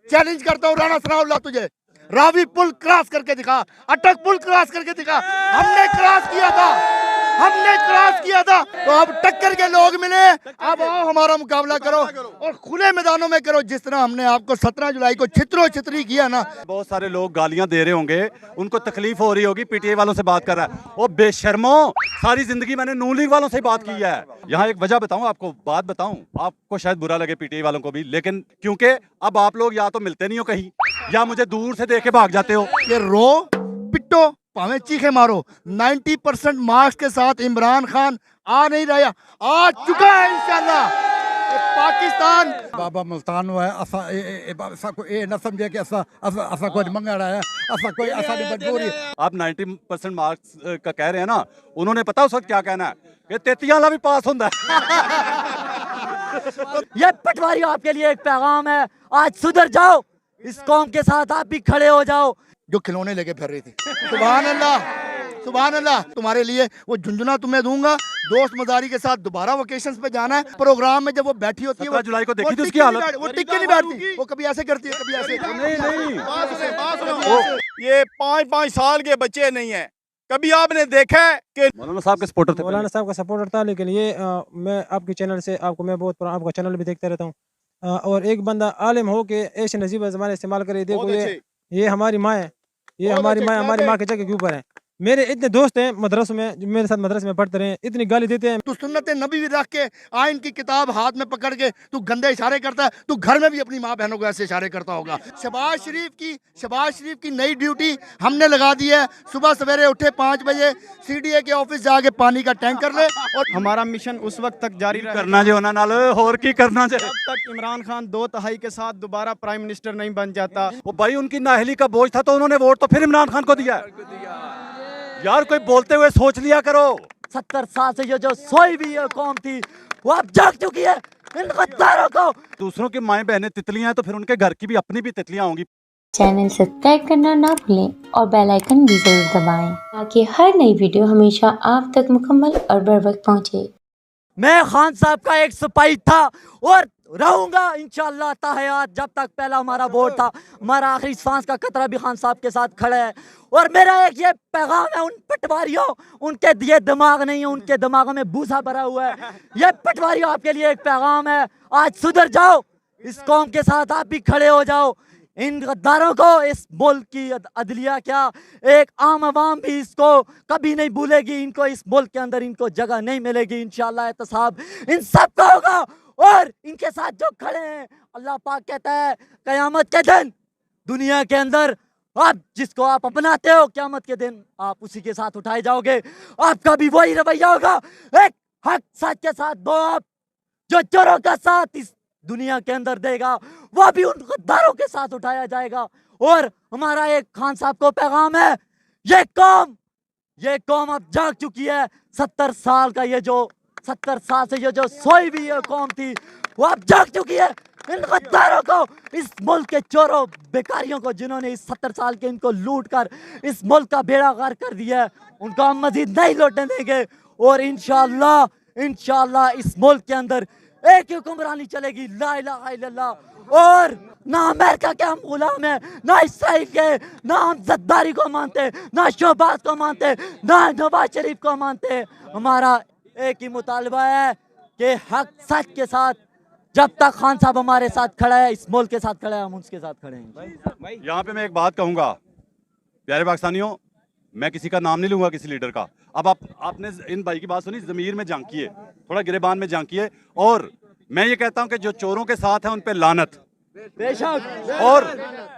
Challenge करता हूँ राणा सनाउल्लाह तुझे, रावी पुल क्रॉस करके दिखा, अटक पुल क्रॉस करके दिखा। हमने क्रॉस किया था, हमने क्रॉस किया था, तो अब टक्कर के लोग मिले, अब आओ हमारा मुकाबला करो और खुले मैदानों में करो, जिस तरह हमने आपको 17 जुलाई को छित्रो छित्री किया ना। बहुत सारे लोग गालियां दे रहे होंगे, उनको तकलीफ हो रही होगी, पीटीआई वालों से बात कर रहा है। ओ बेशर्मो, सारी जिंदगी मैंने नून लीग वालों से बात की है। यहाँ एक वजह बताऊं आपको, बात बताऊं, आपको शायद बुरा लगे पीटीआई वालों को भी, लेकिन क्योंकि अब आप लोग या तो मिलते नहीं हो कहीं, या मुझे दूर से देख के भाग जाते हो। ये रो पिट्टो भावे चीखे मारो, 90% मार्क्स के साथ इमरान खान आ नहीं रहा, आ चुका है इंशाल्लाह। पाकिस्तान बाबा मुल्तान हुआ है, असा को ये ना समझे कि असा कोई मंगा रहा है, असा कोई असा नहीं मजबूरी। आप 90% मार्क्स का कह रहे हैं ना, उन्होंने पता उस वक्त क्या कहना है कि 33 वाला भी पास होता है। ये पटवारी आपके लिए एक पैगाम है, आज सुधर जाओ, इस कौम के साथ आप भी खड़े हो जाओ। जो खिलौने लेके फिर रही थी, सुभान अल्लाह, सुभान अल्लाह। तुम्हारे लिए वो झुंझुना तुम्हें दूंगा, दोस्त मजारी के साथ दोबारा वेकेशंस पे जाना है। प्रोग्राम में जब वो बैठी होती है, 17 जुलाई को देखी थी उसकी हालत, वो टिक के नहीं बैठती, वो कभी ऐसे करती है, कभी ऐसे। नहीं, ये 5-5 साल के बच्चे नहीं है, कभी आपने देखा है कि मौलाना साहब के सपोर्टर थे? मौलाना साहब का सपोर्टर था, लेकिन ये मैं आपके चैनल से आपको मैं बहुत पुराना आपका चैनल भी देखता रहता हूँ। और एक बंदा आलिम हो के ऐसे नजीब ज़बान इस्तेमाल करे, देखो ये हमारी माँ है, ये हमारी माँ, हमारी माँ के जगह के ऊपर है। मेरे इतने दोस्त हैं मदरसों में, जो मेरे साथ मदरसे में पढ़ते रहे, इतनी गाली देते हैं। तू सुन्नत नबी भी रख के आइन की किताब हाथ में पकड़ के तू गंदे इशारे करता है, तू घर में भी अपनी माँ बहनों को ऐसे इशारे करता होगा। शहबाज शरीफ की नई ड्यूटी हमने लगा दी है। सुबह सवेरे उठे 5 बजे, सीडीए के ऑफिस जाके पानी का टैंकर ले, और हमारा मिशन उस वक्त तक जारी करना जो होना नाल और की करना चाहिए, जब तक इमरान खान 2/3 के साथ दोबारा प्राइम मिनिस्टर नहीं बन जाता। वो भाई उनकी नाअहली का बोझ था, तो उन्होंने वोट तो फिर इमरान खान को दिया। यार कोई बोलते हुए सोच लिया करो। 70 साल से ये जो सोई भी ये कौम थी, वो अब जाग चुकी है। इन गद्दारों को, दूसरों की माएं बहनें तितलियां हैं, तो फिर उनके घर की भी अपनी भी तितलियां होंगी। चैनल सब्सक्राइब करना ना भूलें और बेल आइकन भी जरूर दबाएं, ताकि हर नई वीडियो हमेशा आप तक मुकम्मल और बर वक्त पहुंचे। मैं खान साहब का एक सिपाही था और रहूंगा इंशाअल्लाह ताहयात, जब तक पहला हमारा वोट था। हमारा आखिरी सांस का कतरा भी खान साहब के साथ खड़ा है। और मेरा एक ये पैगाम है उन पटवारियों, उनके दिए दिमाग नहीं है, उनके दिमागों में भूसा भरा हुआ है। ये पटवारियों आपके लिए एक पैगाम है, आज सुधर जाओ, इस कौम के साथ आप भी खड़े हो जाओ। इन गद्दारों को, इस मुल्क की अदलिया क्या, एक आम आवाम भी इसको कभी नहीं भूलेगी। इनको इस मुल्क के अंदर इनको जगह नहीं मिलेगी। इंशाअल्लाह एहतसाब इन सब का होगा। और इनके साथ जो खड़े हैं, अल्लाह पाक कहता है कयामत के दिन दुनिया के अंदर आप जिसको आप अपनाते हो, क़यामत के दिन आप उसी के साथ उठाए जाओगे। आपका भी वही रवैया होगा, एक हक सच के साथ दो आप, जो चोरों का साथ इस दुनिया के अंदर देगा, वो भी उन गद्दारों के साथ उठाया जाएगा। और हमारा एक खान साहब को पैगाम है, ये कौम अब जाग चुकी है। 70 साल का ये जो 70 साल से ये जो सोई भी ये कौम थी, वो अब जाग चुकी है। इन गद्दारों को, इस मुल्क के चोरों बेकारियों को, जिन्होंने इस 70 साल के इनको लूट कर इस मुल्क का बेड़ा गर्क कर दिया है, उनको हम मजीद नहीं लौटने देंगे। और इंशाअल्लाह इस मुल्क के अंदर एक ही हुक्मरानी चलेगी, ला इलाहा इल्लल्लाह। और ना अमेरिका के हम गुलाम हैं, ना इसराइल के, ना हम जद्दारी को मानते, ना शहबाज को मानते, ना नवाज शरीफ को मानते। हमारा एक ही मुतालबा है कि हक सच के साथ, जब तक खान साहब हमारे साथ खड़ा है, इस मुल्क के साथ खड़ा है, हम उसके साथ खड़े हैं। यहाँ पे मैं एक बात कहूँगा, प्यारे पाकिस्तानियों, मैं किसी का नाम नहीं लूंगा, किसी लीडर का। अब आपने इन भाई की बात सुनी, ज़मीर में झांकिए, थोड़ा गिरेबान में झांकिए। और मैं ये कहता हूँ कि जो चोरों के साथ हैं उन पे लानत, बेशक।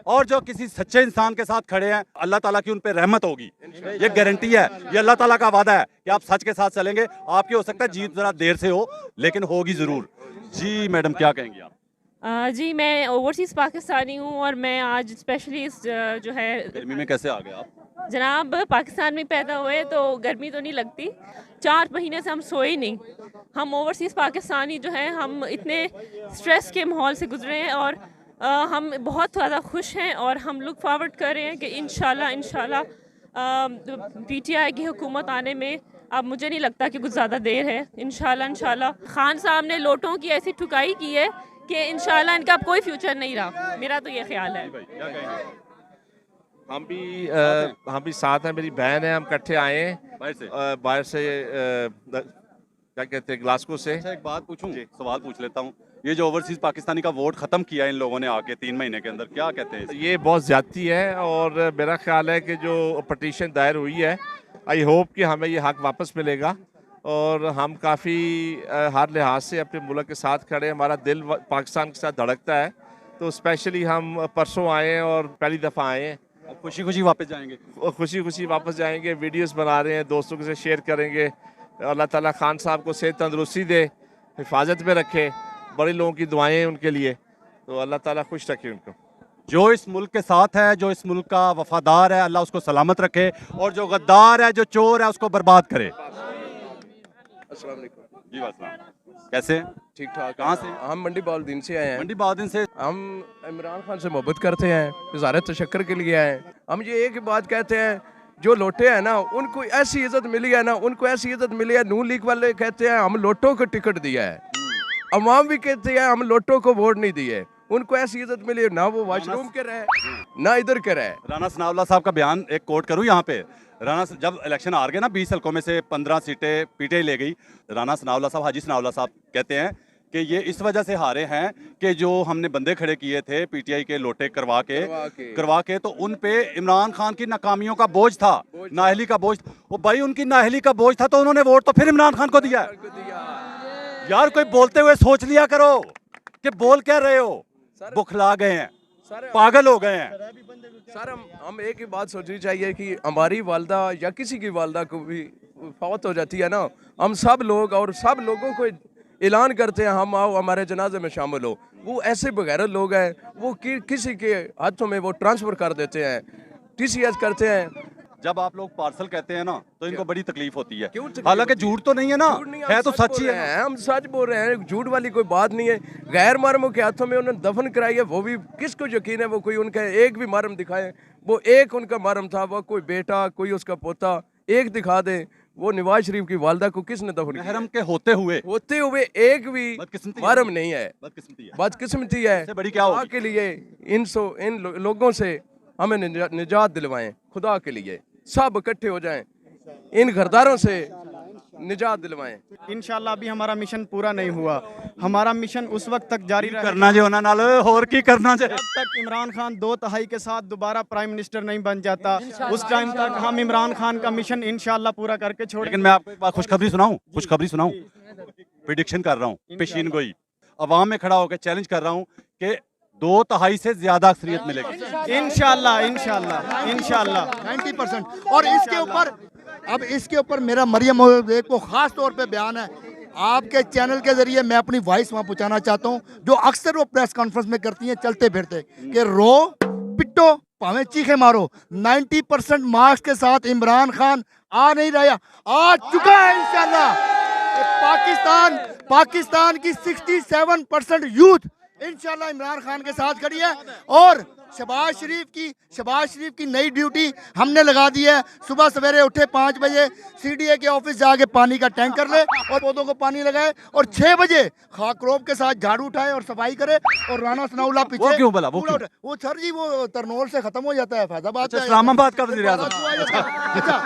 और जो किसी सच्चे इंसान के साथ खड़े हैं, अल्लाह ताला की उन पे रहमत होगी, ये गारंटी है। ये अल्लाह ताला का वादा है कि आप सच के साथ चलेंगे। आपकी हो सकता है जीत जरा देर से हो, लेकिन होगी जरूर। जी मैडम, क्या कहेंगी आप? जी मैं ओवरसीज़ पाकिस्तानी हूँ और मैं आज स्पेशली इस जो है गर्मी में कैसे आ गए आप? जनाब पाकिस्तान में पैदा हुए तो गर्मी तो नहीं लगती। 4 महीने से हम सोए नहीं। हम ओवरसीज़ पाकिस्तानी जो है, हम इतने स्ट्रेस के माहौल से गुजरे हैं और हम बहुत ज़्यादा खुश हैं और हम लुक फॉरवर्ड कर रहे हैं कि इंशाल्लाह पीटीआई की हुकूमत आने में अब मुझे नहीं लगता कि कुछ ज़्यादा देर है। इंशाल्लाह खान साहब ने लोटों की ऐसी ठुकाई की है कि इंशाल्लाह इनका अब कोई फ्यूचर नहीं रहा। मेरा तो ये ख्याल है। हम भी साथ हैं, मेरी बहन है, हम इकट्ठे आए हैं बाहर से क्या कहते हैं, ग्लासगो से। अच्छा, एक बात पूछूं, सवाल पूछ लेता हूं। ये जो ओवरसीज पाकिस्तानी का वोट खत्म किया इन लोगों ने आके 3 महीने के अंदर, क्या कहते हैं? ये बहुत ज्यादती है और मेरा ख्याल है कि जो पटिशन दायर हुई है, आई होप कि हमें ये हक वापस मिलेगा और हम काफ़ी हर लिहाज से अपने मुल्क के साथ खड़े। हमारा दिल पाकिस्तान के साथ धड़कता है, तो स्पेशली हम परसों आए हैं और पहली दफ़ा आए हैं। खुशी खुशी वापस जाएंगे? खुशी खुशी वापस जाएंगे, वीडियोस बना रहे हैं, दोस्तों के साथ शेयर करेंगे। अल्लाह ताला खान साहब को सेहत तंदुरुस्ती दे, हिफाजत में रखे, बड़े लोगों की दुआएं हैं उनके लिए, तो अल्लाह ताला खुश रखे उनको। जो इस मुल्क के साथ है, जो इस मुल्क का वफादार है, अल्लाह उसको सलामत रखे, और जो गद्दार है, जो चोर है, उसको बर्बाद करे। अस्सलाम वालेकुम। जी वालेकुम। कैसे? ठीक ठाक। कहाँ से? हम मंडी बाउद्दीन से आए हैं। मंडी बाउद्दीन से। हम इमरान खान से मोहब्बत करते हैं, वज़ारत तशक्कर के लिए आए हैं। हम ये एक ही बात कहते हैं, जो लोटे हैं ना, उनको ऐसी इज्जत मिली है ना, उनको ऐसी इज्जत मिली है। नून लीग वाले कहते हैं हम लोटों को टिकट दिया है, अवाम भी कहते हैं हम लोटों को वोट नहीं दिए। उनको ऐसी इज्जत मिली है, ना वो वॉशरूम के रहे ना इधर के रहे। राना सनाउल्लाह साहब का बयान एक कोट करूं यहाँ पे। राना जब इलेक्शन हार गए ना, 20 हल्कों में से 15 सीटें पीटीआई ले गई। राना सनाउल्लाह साहब, हाजी सनाउल्लाह साहब कहते हैं कि ये इस वजह से हारे हैं कि जो हमने बंदे खड़े किए थे पीटीआई के लोटे करवा के तो उन पे इमरान खान की नाकामियों का बोझ था, नाअहली का बोझ। वो भाई उनकी नाअहली का बोझ था तो उन्होंने वोट तो फिर इमरान खान को दिया। यार कोई बोलते हुए सोच लिया करो कि बोल क्या रहे हो। बुखला गए हैं, पागल हो गए हैं। सर हम एक ही बात सोचनी चाहिए कि हमारी वालदा या किसी की वालदा को भी फौत हो जाती है ना, हम सब लोग और सब लोगों को ऐलान करते हैं हम आओ हमारे जनाजे में शामिल हो। वो ऐसे बगैरत लोग हैं, वो किसी के हाथों में वो ट्रांसफ़र कर देते हैं, टीसीएस करते हैं। जब आप लोग पार्सल कहते हैं ना तो इनको बड़ी तकलीफ होती है। हालांकि झूठ तो नहीं है ना, है तो सच ही है। हम सच बोल रहे हैं, झूठ वाली कोई बात नहीं है। गैर मरमों के हाथों में उन्होंने दफन कराई है, वो भी किसको यकीन है वो कोई उनका एक भी मरम दिखाए। वो एक उनका मरम था, वो कोई बेटा कोई उसका पोता एक दिखा दे। वो नवाज शरीफ की वालदा को किसने दफन किया? महरम के होते हुए एक भी मरम नहीं है। बदकिस्मती है। बड़ी क्या होगी? के लिए इन लोगों से हमें निजात दिलवाएं, खुदा के लिए सब इकट्ठे हो जाएं, इन घरदारों से निजात दिलवाएं। इंशाल्लाह अभी हमारा मिशन पूरा नहीं हुआ। हमारा मिशन उस वक्त तक जारी करना जो होना नाल और की करना चाहिए। जब तक इमरान खान 2 तिहाई के साथ दोबारा प्राइम मिनिस्टर नहीं बन जाता, उस टाइम तक हम इमरान खान का मिशन इंशाल्लाह पूरा करके छोड़ेंगे। लेकिन मैं आपको एक बात खुशखबरी सुनाऊं, प्रिडिक्शन कर रहा हूँ, पेशीन गोई अवाम में खड़ा होकर चैलेंज कर रहा हूँ कि 2 तिहाई से ज्यादा अक्सरियत मिलेगी इंशाल्लाह 90%। और इसके ऊपर मेरा मरियम को खास तौर पे बयान है, आपके चैनल के जरिए मैं अपनी वॉइस वहां पहुंचाना चाहता हूं, जो अक्सर वो प्रेस कॉन्फ्रेंस में करती हैं चलते फिरते, कि रो पिट्टो भावे चीखे मारो, 90% मार्क्स के साथ इमरान खान आ नहीं रहा, आ चुका है इंशाल्लाह। पाकिस्तान की 67% यूथ इंशाल्लाह इमरान खान के साथ खड़ी है। और शहबाज शरीफ की नई ड्यूटी हमने लगा दी है। सुबह सवेरे उठे 5 बजे सीडीए के ऑफिस जाके पानी का टैंकर ले और पौधों को पानी लगाए, और 6 बजे खाकरोब के साथ झाड़ू उठाए और सफाई करे। और राना सनाउल्लाह पीछे वो क्यों बोला? वो सर जी वो तरनोल से खत्म हो जाता है, फैजाबाद से इस्लामाबाद का वज़ीर आज़म। अच्छा,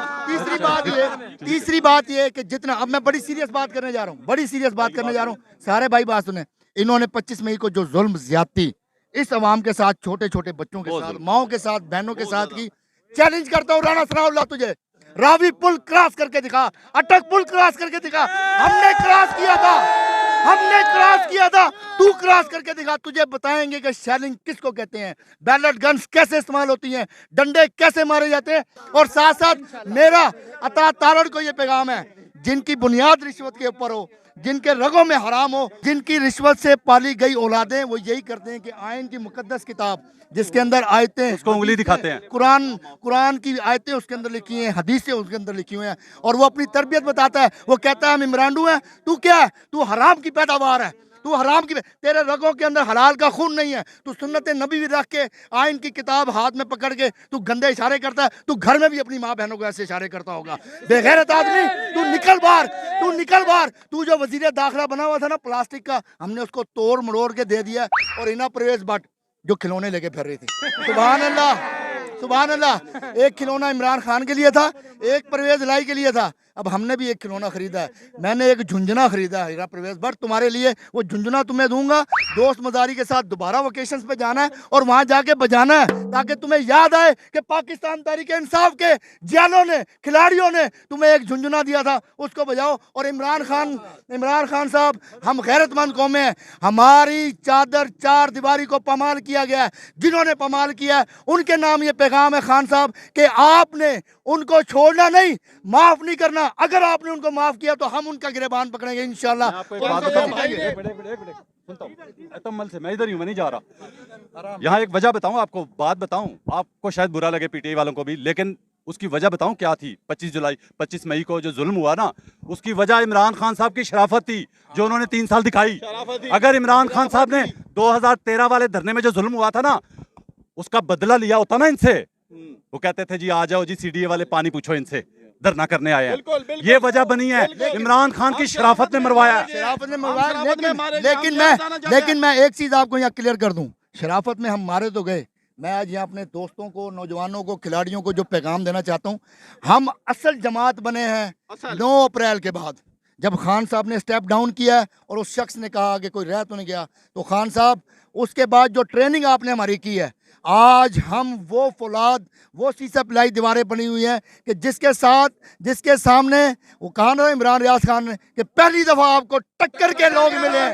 तीसरी बात ये कि जितना, अब मैं बड़ी सीरियस बात करने जा रहा हूँ, सारे भाई बात सुने। इन्होंने 25 मई को जो जुल्म ज्यादती इस अवाम के साथ, छोटे छोटे बच्चों के साथ, माओं के साथ, बहनों के साथ की, चैलेंज करता हूँ राना सनाउल्लाह, तुझे रावी पुल क्रॉस करके दिखा, अटक पुल क्रॉस करके दिखा। हमने क्रॉस किया था, तू क्रॉस करके दिखा। तुझे बताएंगे कि शेलिंग किसको कहते हैं, बैलेट गन्स कैसे इस्तेमाल होती हैं, डंडे कैसे मारे जाते हैं। और साथ साथ मेरा अता तारड़ को ये पैगाम है, जिनकी बुनियाद रिश्वत के ऊपर हो, जिनके रगों में हराम हो, जिनकी रिश्वत से पाली गई औलादें, वो यही करते हैं कि आयन की मुकद्दस किताब जिसके अंदर आयतें, उसको उंगली दिखाते हैं, कुरान की आयतें उसके अंदर लिखी हैं, हदीसें उसके अंदर लिखी हुई हैं, और वो अपनी तरबियत बताता है। वो कहता है हम इमरानडू हैं, तू क्या है, तू हराम की पैदावार है, तू हराम की, तेरे रगों के अंदर हलाल का खून नहीं है। तू सुन्नत नबी भी रख के, आइन की किताब हाथ में पकड़ के तू गंदे इशारे करता है। तू घर में भी अपनी माँ बहनों को ऐसे इशारे करता होगा। बेगैरत आदमी, तू निकल बाहर, तू निकल बाहर। तू जो वजीर दाखिला बना हुआ था ना प्लास्टिक का, हमने उसको तोड़ मरोड़ के दे दिया। और इना परवेज भट्ट जो खिलौने लेके फिर रही थी, सुभान अल्लाह सुभान अल्लाह। एक खिलौना इमरान खान के लिए था, एक परवेज लाई के लिए था। अब हमने भी एक खिलौना खरीदा है, मैंने एक झुंझुना खरीदा है हीरा परवेज भट्ट तुम्हारे लिए। वो झुंझुना तुम्हें दूंगा, दोस्त मजारी के साथ दोबारा वेकेशंस पे जाना है और वहां जाके बजाना है, ताकि तुम्हें याद आए कि पाकिस्तान तहरीक इंसाफ के जियालों ने, खिलाड़ियों ने तुम्हें एक झुंझुना दिया था, उसको बजाओ। और इमरान खान साहब, हम गैरतमंद कौम हैं, हमारी चादर चार दीवारी को पमाल किया गया है। जिन्होंने पमाल किया है उनके नाम ये पैगाम है खान साहब कि आपने उनको छोड़ना नहीं, माफ नहीं करना। अगर आपने उनको माफ किया तो हम उनका गिरबान पकड़ेंगे इंशाल्लाह। तम्मल से मैं इधर ही हूँ, मैं नहीं जा रहा। यहाँ एक वजह बताऊँ आपको, बात बताऊँ, आपको शायद बुरा लगे पीटीआई वालों को भी, लेकिन उसकी वजह बताऊं क्या थी। 25 मई को जो जुल्म हुआ ना, उसकी वजह इमरान खान साहब की शराफत थी जो उन्होंने 3 साल दिखाई। अगर इमरान खान साहब ने 2013 वाले धरने में जो जुल्म हुआ था ना, उसका बदला लिया होता ना इनसे, वो कहते थे जी आ जाओ जी सीडीए वाले पानी पूछो इनसे, धरना करने आए हैं। ये वजह बनी है, इमरान खान की शराफत ने मरवाया है। शराफत ने मरवाया। लेकिन मैं एक चीज आपको यहाँ क्लियर कर दूं, शराफत में हम मारे तो गए। मैं आज यहाँ अपने दोस्तों को, नौजवानों को, खिलाड़ियों को जो पैगाम देना चाहता हूँ, हम असल जमात बने हैं 9 अप्रैल के बाद, जब खान साहब ने स्टेप डाउन किया और उस शख्स ने कहा कि कोई रह तो नहीं गया, तो खान साहब उसके बाद जो ट्रेनिंग आपने हमारी की है, आज हम वो फौलाद, वो शीशा पिलाई दीवारें बनी हुई हैं कि जिसके सामने वो कहा ना इमरान रियाज खान ने कि पहली दफ़ा आपको टक्कर के लोग मिले,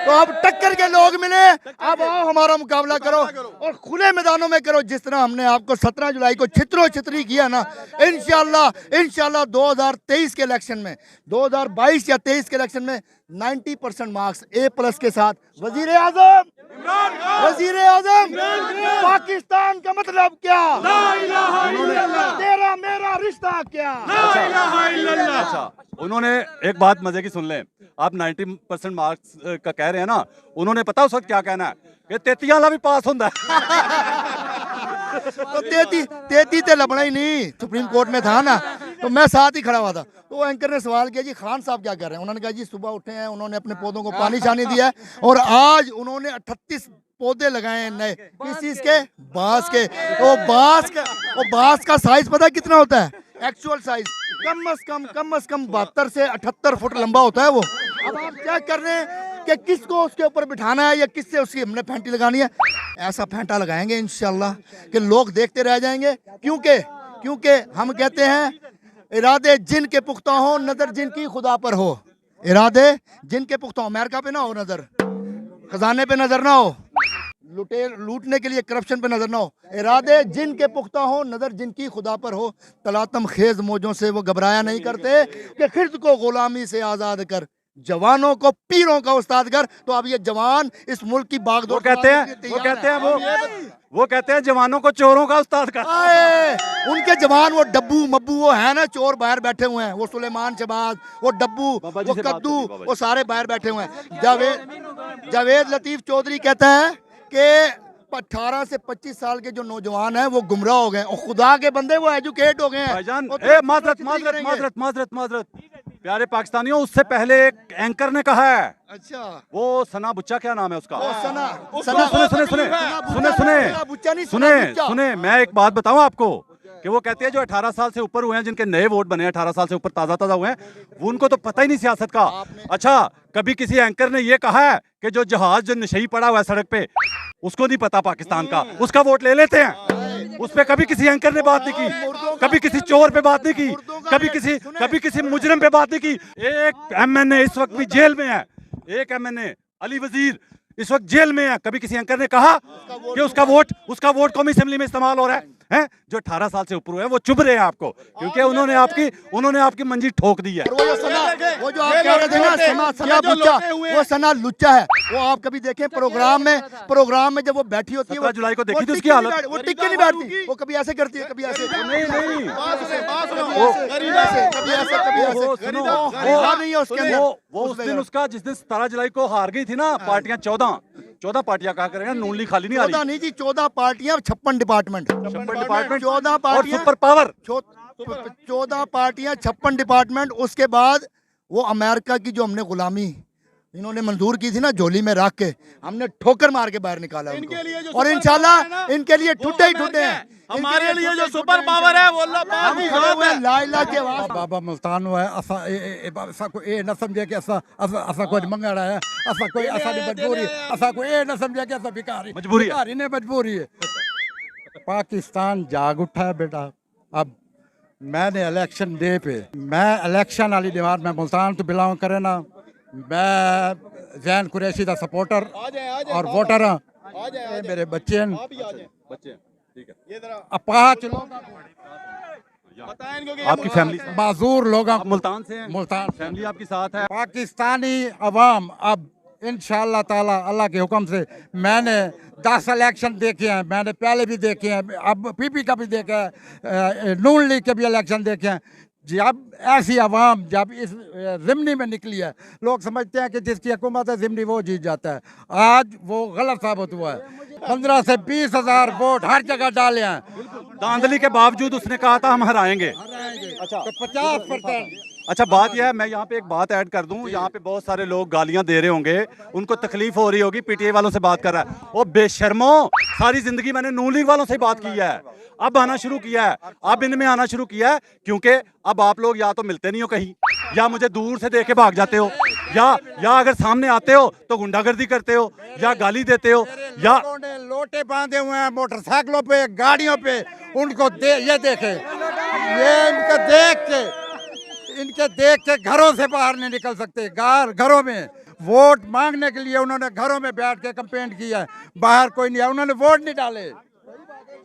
तो अब टक्कर के लोग मिले, अब आओ हमारा मुकाबला करो और खुले मैदानों में करो, जिस तरह हमने आपको 17 जुलाई को छितरो छितरी किया ना। इंशाल्लाह 2023 के इलेक्शन में, 2022 या 23 के इलेक्शन में 90% मार्क्स A+ के साथ वजीर आजम पाकिस्तान का मतलब क्या, तेरा मेरा रिश्ता क्या। अच्छा, उन्होंने एक बात मजे की सुन लें, आप 90% मार्क्स का कह रहे हैं ना, उन्होंने पता उस वक्त क्या कहना है कि 33 वाला भी पास होता है। तो 33 ते लबना ही नहीं, सुप्रीम कोर्ट में था ना, तो मैं साथ ही खड़ा हुआ था। तो एंकर ने सवाल किया जी खान साहब क्या कर रहे हैं। उन्होंने कहा जी सुबह उठे हैं, उन्होंने अपने पौधों को पानी छानी दिया है और आज उन्होंने 38 पौधे लगाए हैं नए। किस चीज के? बांस के। तो बांस का साइज पता है कितना होता है? एक्चुअल साइज कम अज कम 72 से 78 फुट लंबा होता है वो। अब आप चेक कर रहे हैं कि किसको उसके ऊपर बिठाना है या किससे उसकी हमने फेंटी लगानी है। ऐसा फेंटा लगाएंगे इंशाल्लाह कि लोग देखते रह जाएंगे, क्योंकि हम कहते हैं इरादे जिन के पुख्ता हो, नजर जिनकी खुदा पर हो। इरादे जिन के पुख्ता हो, अमेरिका पे ना हो नजर, खजाने पे नजर ना हो, लूटने के लिए करप्शन पे नजर ना हो। इरादे जिन के पुख्ता हो, नजर जिनकी खुदा पर हो। तलातम खेज मौजों से वो घबराया नहीं करते कि खिर्द को गुलामी से आजाद कर, जवानों को पीरों का उस्ताद कर। तो अब ये जवान इस मुल्क की बागडोर वो कहते हैं जवानों को चोरों का उस्ताद कर। उनके जवान वो डब्बू मब्बू वो है ना, चोर बाहर बैठे हुए हैं, वो सुलेमान शहबाज, वो डब्बू, वो कद्दू, वो सारे बाहर बैठे हुए हैं। जावेद लतीफ चौधरी कहता है कि 18 से 25 साल के जो नौजवान हैं वो गुमराह हो गए और खुदा के बंदे वो एजुकेट हो गए हैं। माजरत प्यारे पाकिस्तानियों, उससे पहले एक एंकर ने कहा है, अच्छा वो सना बुच्चा, क्या नाम है उसका? सुने, मैं एक बात बताऊं आपको कि वो कहते हैं जो 18 साल से ऊपर हुए हैं, जिनके नए वोट बने हैं, 18 साल से ऊपर ताजा हुए हैं, वो उनको तो पता ही नहीं सियासत का। अच्छा, कभी किसी एंकर ने ये कहा है कि जो जहाज जो नशई पड़ा हुआ है सड़क पे, उसको नहीं पता पाकिस्तान का, उसका वोट ले लेते हैं? उस पे कभी किसी एंकर ने बात नहीं की, कभी किसी चोर पे बात नहीं की, कभी किसी मुजरिम पे बात नहीं की। एक MNA इस वक्त भी जेल में है, एक MNA अली वजीर इस वक्त जेल में है। कभी किसी एंकर ने कहा कि उसका वोट कौमी असेंबली में इस्तेमाल हो रहा है? हैं जो 18 साल से ऊपर हुए हैं वो चुभ रहे हैं आपको, क्योंकि उन्होंने आपकी मंजी ठोक दी है। वो जो आप कह रहे थे ना सना लुच्चा, वो सना लुच्चा है। वो आप कभी देखें प्रोग्राम में जब वो बैठी होती है, 17 जुलाई को देखी थी उसकी हालत, वो टिक के नहीं बैठती, वो कभी ऐसे करती है, कभी ऐसे, नहीं नहीं है उसके अंदर। वो उस दिन उसका जिस दिन 17 जुलाई को हार गई थी ना पार्टियां, 14 पार्टियां कहा करेंगे, नून लीग खाली नहीं आ रही। 14 नहीं जी, 14 पार्टियां, 56 डिपार्टमेंट, 14 पार्टियां, सुपर पावर, 14 पार्टियां, 56 डिपार्टमेंट। उसके बाद वो अमेरिका की जो हमने गुलामी इन्होंने मंजूर की थी ना, झोली में रख के हमने ठोकर मार के बाहर निकाला उनको। और इंशाल्लाह इनके लिए ठुड्डे ही ठुड्डे हैं। हमारे लिए जो सुपर पावर है वो लाइला के बाबा मुल्तान हुआ है, असा को ये न समझे कि असा कोई मंगड़ा है, असा कोई असा दी मजबूरी, असा को ये न समझे कि असा भिखारी ने मजबूरी है। पाकिस्तान जाग उठा है बेटा। अब मैंने इलेक्शन डे पे, मैं इलेक्शन वाली दीवार में मुल्तान तो बिलोंग करे ना, मैं जैन कुरैशी का सपोर्टर और वोटर हाँ। मेरे बच्चे आपकी फैमिली माजूर लोग मुल्तान से हैं, मुल्तान फैमिली आपके साथ है। पाकिस्तानी अवाम अब इंशाअल्लाह ताला अल्लाह के हुक्म से, मैंने 10 इलेक्शन देखे हैं, मैंने पहले भी देखे हैं, अब पीपी का भी देखा है, नून लीग के भी इलेक्शन देखे हैं। जब ऐसी आवाम जब इस ज़िमनी में निकली है, लोग समझते हैं कि जिसकी हुकूमत है ज़िमनी वो जीत जाता है। आज वो गलत साबित हुआ है। 15 से 20 हज़ार वोट हर जगह डाले हैं। धांधली के बावजूद उसने कहा था हम हराएंगे। अच्छा, तो 50%। अच्छा, बात यह है, मैं यहाँ पे एक बात ऐड कर दूं, यहाँ पे बहुत सारे लोग गालियां दे रहे होंगे, उनको तकलीफ हो रही होगी, पीटीआई वालों से बात कर रहा है। वो बेशर्मो, सारी जिंदगी मैंने नून लीग वालों से बात की है, अब आना शुरू किया है, अब इनमें आना शुरू किया है, क्योंकि अब आप लोग या तो मिलते नहीं हो कहीं, या मुझे दूर से देख के भाग जाते हो, या अगर सामने आते हो तो गुंडागर्दी करते हो, या गाली देते हो, या लोटे बांधे हुए हैं मोटरसाइकिलों पे, गाड़ियों पे, उनको ये देखे, ये इनके देख के घरों से बाहर नहीं निकल सकते। घरों में वोट मांगने के लिए उन्होंने घरों में बैठ के कैंपेन किया है, बाहर कोई नहीं है, उन्होंने वोट नहीं डाले।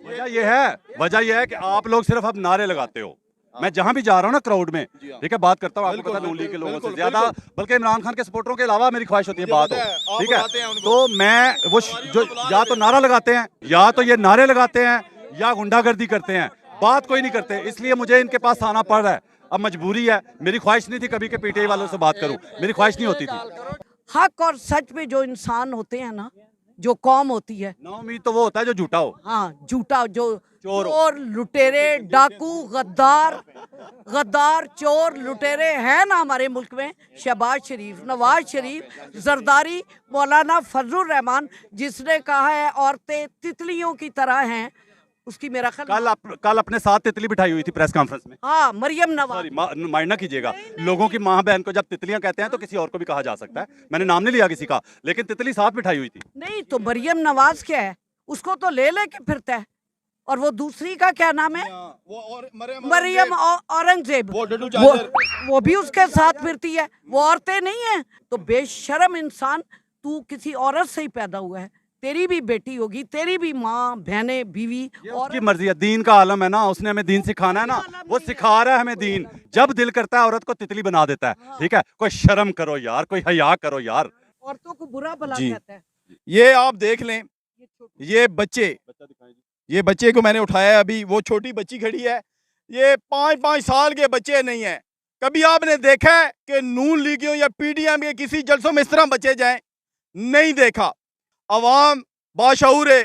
वजह यह है कि आप लोग सिर्फ अब नारे लगाते हो। मैं जहां भी जा रहा हूं ना क्राउड में, ठीक है, बात करता हूं, आपको पता है नून लीग के लोगों से ज्यादा, बल्कि इमरान खान के सपोर्टरों के अलावा मेरी ख्वाहिश होती है बात हो, ठीक है। तो मैं वो जो या तो नारा लगाते हैं, या तो ये नारे लगाते हैं, या गुंडागर्दी करते हैं, बात कोई नहीं करते। इसलिए मुझे इनके पास आना पड़ रहा है, अब मजबूरी है। मेरी ख्वाहिश नहीं थी कभी के पीटीआई वालों से बात करूं, मेरी ख्वाहिश नहीं होती थी। हक और सच में जो इंसान होते हैं ना, जो कौम होती है ना, उम्मीद तो वो होता है जो झूठा हो। हाँ, झूठा, जो चोर लुटेरे डाकू गद्दार चोर लुटेरे हैं ना हमारे मुल्क में। शहबाज शरीफ, नवाज शरीफ, जरदारी, मौलाना फजलुर रहमान, जिसने कहा है औरतें तितलियों की तरह हैं, उसकी मेरा कल अपने साथ तितली बिठाई हुई थी प्रेस कॉन्फ्रेंस में। हाँ, मरियम नवाज। माइंड ना कीजिएगा, लोगों की माँ बहन को जब तितलियां कहते हैं तो किसी और को भी कहा जा सकता है, मैंने नाम नहीं लिया किसी का, लेकिन तितली साथ बिठाई हुई थी। नहीं तो मरियम नवाज क्या है, उसको तो ले के फिरता है। और वो दूसरी का क्या नाम है, मरियम औरंगजेब, वो भी उसके साथ फिरती है। वो औरतें नहीं है तो बेशरम इंसान, तू किसी औरत से ही पैदा हुआ है, तेरी भी बेटी होगी, तेरी भी माँ, बहनें, बीवी, और उसकी मर्जी है। दीन का आलम है ना, उसने हमें दीन सिखाना है ना, वो सिखा रहा है हमें दीन। जब दिल करता है औरत को तितली बना देता है, ठीक है। कोई शर्म करो यार, कोई हया करो यार। औरतों को बुरा भला कहता है। ये आप देख लें, ये बच्चे को मैंने उठाया अभी, वो छोटी बच्ची खड़ी है, ये 5-5 साल के बच्चे नहीं है। कभी आपने देखा है कि नून लीगियों या पीडीएम के किसी जलसों में इस तरह बच्चे जाएं? नहीं देखा। अवाम बाशऊर है,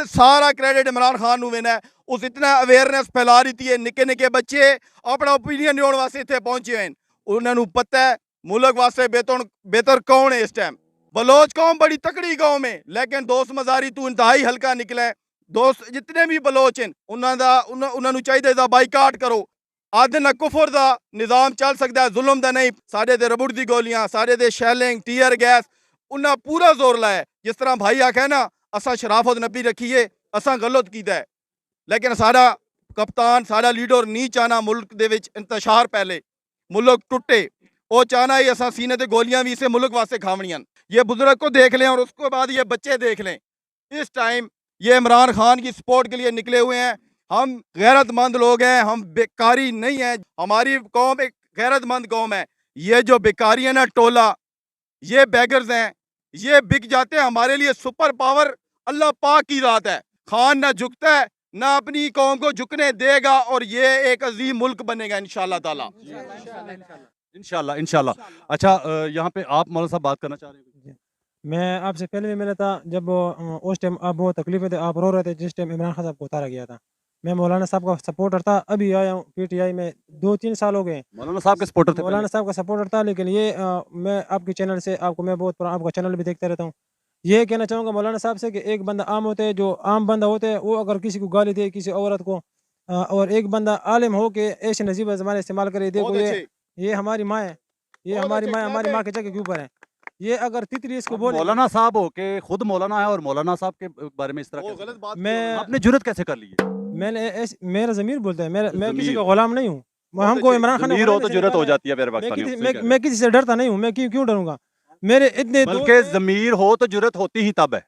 सारा क्रेडिट इमरान खान हुए है, उस इतना अवेयरनेस फैला रही है। निके निके बच्चे अपना ओपीनियन देने वास्ते इतने पहुंचे हैं, उन्होंने पता है मुल्क वास्ते बेहतर कौन है इस टाइम। बलोच कौम बड़ी तकड़ी कौम है, लेकिन दोस्त मजारी तू इंतहाई हल्का निकला है। दोस्त जितने भी बलोच हैं उन्होंने चाहिए बाईकाट करो। आदे ना कुफर दा निज़ाम चल सकता है, जुल्म दा नहीं। साढ़े दे रबड़ दी गोलियां, साढ़े दे शैलिंग, टीयर गैस, उन्हें पूरा जोर लाया। जिस तरह भाई आखे ना, असा शराफत नपी रखीए, असा गलत कीता है, लेकिन सारा कप्तान, सारा लीडर नहीं चाहना मुल्क दे विच इंतशार पहले, मुल्क टुटे। वो चाहना ही असा सीने ते गोलियां भी इसे मुल्क वास्ते खावनियां। ये बुजुर्ग को देख लें और उसके बाद ये बच्चे देख लें। इस टाइम ये इमरान खान की सपोर्ट के लिए निकले हुए हैं। हम गैरतमंद लोग हैं, हम बेकारी नहीं हैं। हमारी कौम एक गैरतमंद कौम है। ये जो बेकारी है ना टोला, ये बेगर्स हैं, ये बिक जाते हैं। हमारे लिए सुपर पावर अल्लाह पाक की रात है। खान ना झुकता है ना अपनी कौम को झुकने देगा, और ये एक अजीम मुल्क बनेगा इंशाल्लाह ताला। इंशाल्लाह इंशाल्लाह। अच्छा यहाँ पे आप मौलाना साहब बात करना चाह रहे हैं? मैं आपसे पहले भी मिला था जब उस टाइम आप बहुत तकलीफ में थे, आप रो रहे थे जिस टाइम इमरान खान साहब को उतारा गया था। मैं मौलाना साहब का सपोर्टर था, अभी आया हूँ पीटीआई में 2-3 साल हो गए। मौलाना साहब के सपोर्टर थे? मौलाना साहब का सपोर्टर था, लेकिन ये मैं आपके चैनल से आपको मैं बहुत आपका चैनल भी देखता रहता हूँ। ये कहना चाहूँगा मौलाना साहब से कि एक बंदा आम होते हैं, जो आम बंदा होते हैं, वो अगर किसी को गाली दे किसी औरत को, और एक बंदा आलिम हो के ऐसे नजीब ज़बान इस्तेमाल करे, देखो ये हमारी माँ है, ये हमारी माँ हमारी माँ के जगह के ऊपर है। ये अगर तितली इसको बोले, मौलाना साहब हो के खुद मौलाना है और मौलाना साहब के बारे में इस तरह गलत बात मैं आपने जुर्रत कैसे कर ली है? मेरा ज़मीर बोलता है, मैं किसी का गुलाम नहीं हूँ। हमको इमरान खान हो तो जुर्रत हो जाती है मेरे वक्त। मैं किसी से डरता नहीं हूँ, मैं क्यों डरूंगा? मेरे इतने बल्कि ज़मीर हो तो जुर्रत होती ही तब है।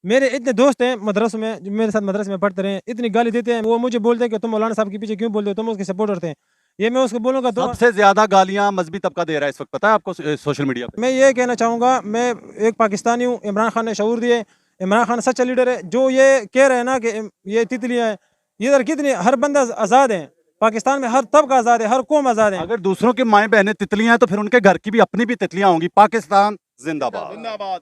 मेरे इतने दोस्त हैं मदरसों में, जो मेरे साथ मदरसे में पढ़ते रहे, इतनी गाली देते हैं, वो मुझे बोलते हैं कि तुम मौलाना साहब के पीछे क्यों बोलते हो, तुम उसके सपोर्टर थे। ये मैं उसको बोलूँगा तो सबसे ज्यादा गालियां मजहबी तबका दे रहा है इस वक्त, पता है आपको सोशल मीडिया पे? मैं ये कहना चाहूँगा, मैं एक पाकिस्तानी हूँ, इमरान खान ने शऊर दिए, इमरान खान सच्चा लीडर है। जो ये कह रहे हैं ना कि ये तितलियाँ हैं, इधर कितनी, हर बंदा आज़ाद है पाकिस्तान में, हर तबका आज़ाद है, हर कौम आज़ाद है। अगर दूसरों की माएँ बहनें तितलियां हैं तो फिर उनके घर की भी अपनी भी तितलियां होंगी। पाकिस्तान जिंदाबाद।